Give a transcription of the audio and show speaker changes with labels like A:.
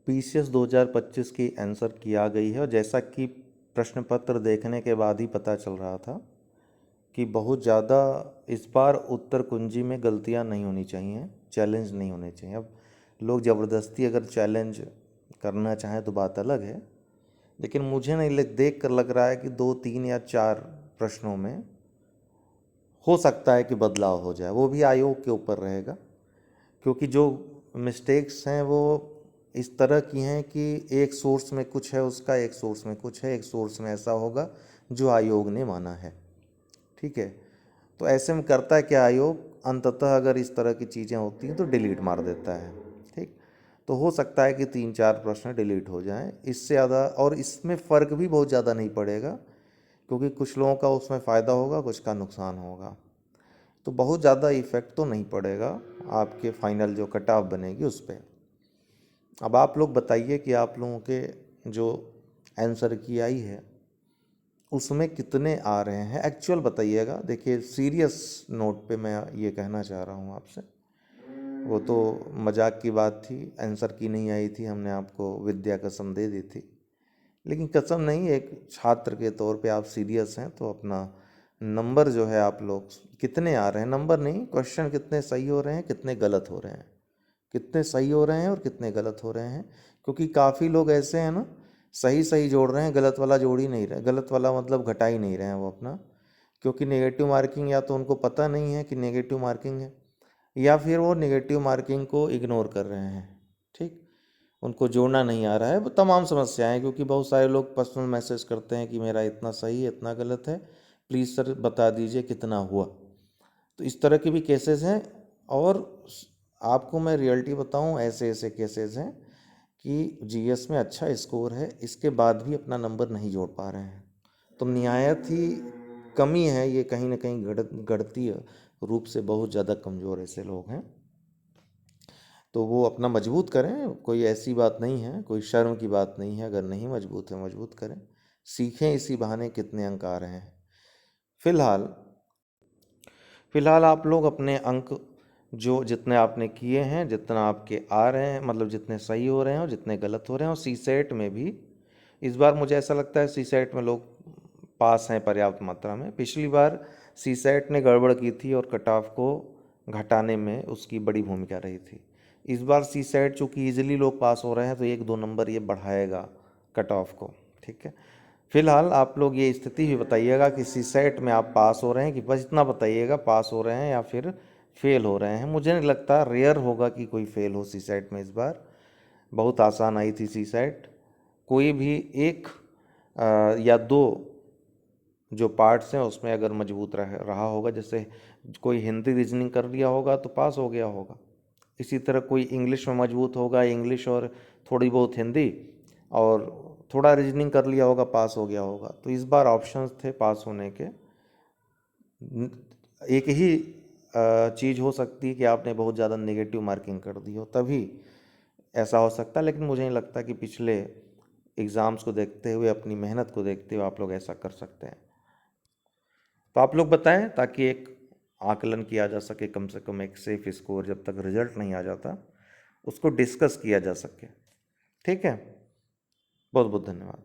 A: PCS 2025 की answer की आ गई है और जैसा कि प्रश्न पत्र देखने के बाद ही पता चल रहा था कि बहुत ज़्यादा इस बार उत्तर कुंजी में गलतियां नहीं होनी चाहिए, चैलेंज नहीं होने चाहिए। अब लोग ज़बरदस्ती अगर चैलेंज करना चाहें तो बात अलग है, लेकिन मुझे नहीं देख कर लग रहा है कि 2, 3 या 4 प्रश्नों में हो सकता है कि बदलाव हो जाए। वो भी आयोग के ऊपर रहेगा, क्योंकि जो मिस्टेक्स हैं वो इस तरह की हैं कि एक सोर्स में कुछ है उसका, एक सोर्स में कुछ है, एक सोर्स में ऐसा होगा जो आयोग ने माना है। ठीक है, तो ऐसे में करता है क्या आयोग, अंततः अगर इस तरह की चीज़ें होती हैं तो डिलीट मार देता है। ठीक, तो हो सकता है कि 3-4 प्रश्न डिलीट हो जाएं, इससे ज़्यादा, और इसमें फ़र्क भी बहुत ज़्यादा नहीं पड़ेगा, क्योंकि कुछ लोगों का उसमें फ़ायदा होगा, कुछ का नुकसान होगा। तो बहुत ज़्यादा इफ़ेक्ट तो नहीं पड़ेगा आपके फाइनल जो कट ऑफ बनेगी उस पर। अब आप लोग बताइए कि आप लोगों के जो आंसर की आई है उसमें कितने आ रहे हैं, एक्चुअल बताइएगा। देखिए, सीरियस नोट पे मैं ये कहना चाह रहा हूँ आपसे, वो तो मजाक की बात थी, आंसर की नहीं आई थी, हमने आपको विद्या कसम दे दी थी, लेकिन कसम नहीं, एक छात्र के तौर पे आप सीरियस हैं तो अपना नंबर जो है, आप लोग कितने आ रहे हैं, नंबर नहीं, क्वेश्चन कितने सही हो रहे हैं, कितने गलत हो रहे हैं, कितने सही हो रहे हैं और कितने गलत हो रहे हैं। क्योंकि काफ़ी लोग ऐसे हैं ना, सही सही जोड़ रहे हैं, गलत वाला जोड़ ही नहीं रहे, गलत वाला मतलब घटा ही नहीं रहे हैं वो अपना, क्योंकि नेगेटिव मार्किंग या तो उनको पता नहीं है कि नेगेटिव मार्किंग है, या फिर वो नेगेटिव मार्किंग को इग्नोर कर रहे हैं। ठीक, उनको जोड़ना नहीं आ रहा है। वो तमाम समस्याएं, क्योंकि बहुत सारे लोग पर्सनल मैसेज करते हैं कि मेरा इतना सही है, इतना गलत है, प्लीज़ सर बता दीजिए कितना हुआ। तो इस तरह के भी केसेस हैं, और आपको मैं रियलिटी बताऊं, ऐसे ऐसे केसेस हैं कि जीएस में अच्छा स्कोर है, इसके बाद भी अपना नंबर नहीं जोड़ पा रहे हैं। तो निहायत ही कमी है ये, कहीं ना कहीं गणितीय रूप से बहुत ज़्यादा कमज़ोर ऐसे लोग हैं। तो वो अपना मजबूत करें, कोई ऐसी बात नहीं है, कोई शर्म की बात नहीं है, अगर नहीं मजबूत है मजबूत करें, सीखें इसी बहाने कितने अंक आ रहे हैं। फिलहाल फिलहाल आप लोग अपने अंक जो जितने आपने किए हैं, जितना आपके आ रहे हैं, मतलब जितने सही हो रहे हैं और जितने गलत हो रहे हैं, और सी सेट में भी इस बार मुझे ऐसा लगता है सी सेट में लोग पास हैं पर्याप्त मात्रा में। पिछली बार सी सेट ने गड़बड़ की थी और कट ऑफ को घटाने में उसकी बड़ी भूमिका रही थी। इस बार सी सेट चूँकि ईजिली लोग पास हो रहे हैं तो 1-2 नंबर ये बढ़ाएगा कट ऑफ को। ठीक है, फिलहाल आप लोग ये स्थिति भी बताइएगा कि सी सेट में आप पास हो रहे हैं, कि बस इतना बताइएगा, पास हो रहे हैं या फिर फेल हो रहे हैं। मुझे नहीं लगता, रेयर होगा कि कोई फेल हो सी सेट में। इस बार बहुत आसान आई थी सी सेट, कोई भी एक या दो जो पार्ट्स हैं उसमें अगर मजबूत रहा होगा, जैसे कोई हिंदी रीजनिंग कर लिया होगा तो पास हो गया होगा, इसी तरह कोई इंग्लिश में मजबूत होगा, इंग्लिश और थोड़ी बहुत हिंदी और थोड़ा रीजनिंग कर लिया होगा, पास हो गया होगा। तो इस बार ऑप्शंस थे पास होने के, एक ही चीज़ हो सकती है कि आपने बहुत ज़्यादा नेगेटिव मार्किंग कर दी हो, तभी ऐसा हो सकता है। लेकिन मुझे नहीं लगता कि पिछले एग्ज़ाम्स को देखते हुए, अपनी मेहनत को देखते हुए आप लोग ऐसा कर सकते हैं। तो आप लोग बताएं, ताकि एक आकलन किया जा सके, कम से कम एक सेफ स्कोर जब तक रिजल्ट नहीं आ जाता उसको डिस्कस किया जा सके। ठीक है, बहुत बहुत धन्यवाद।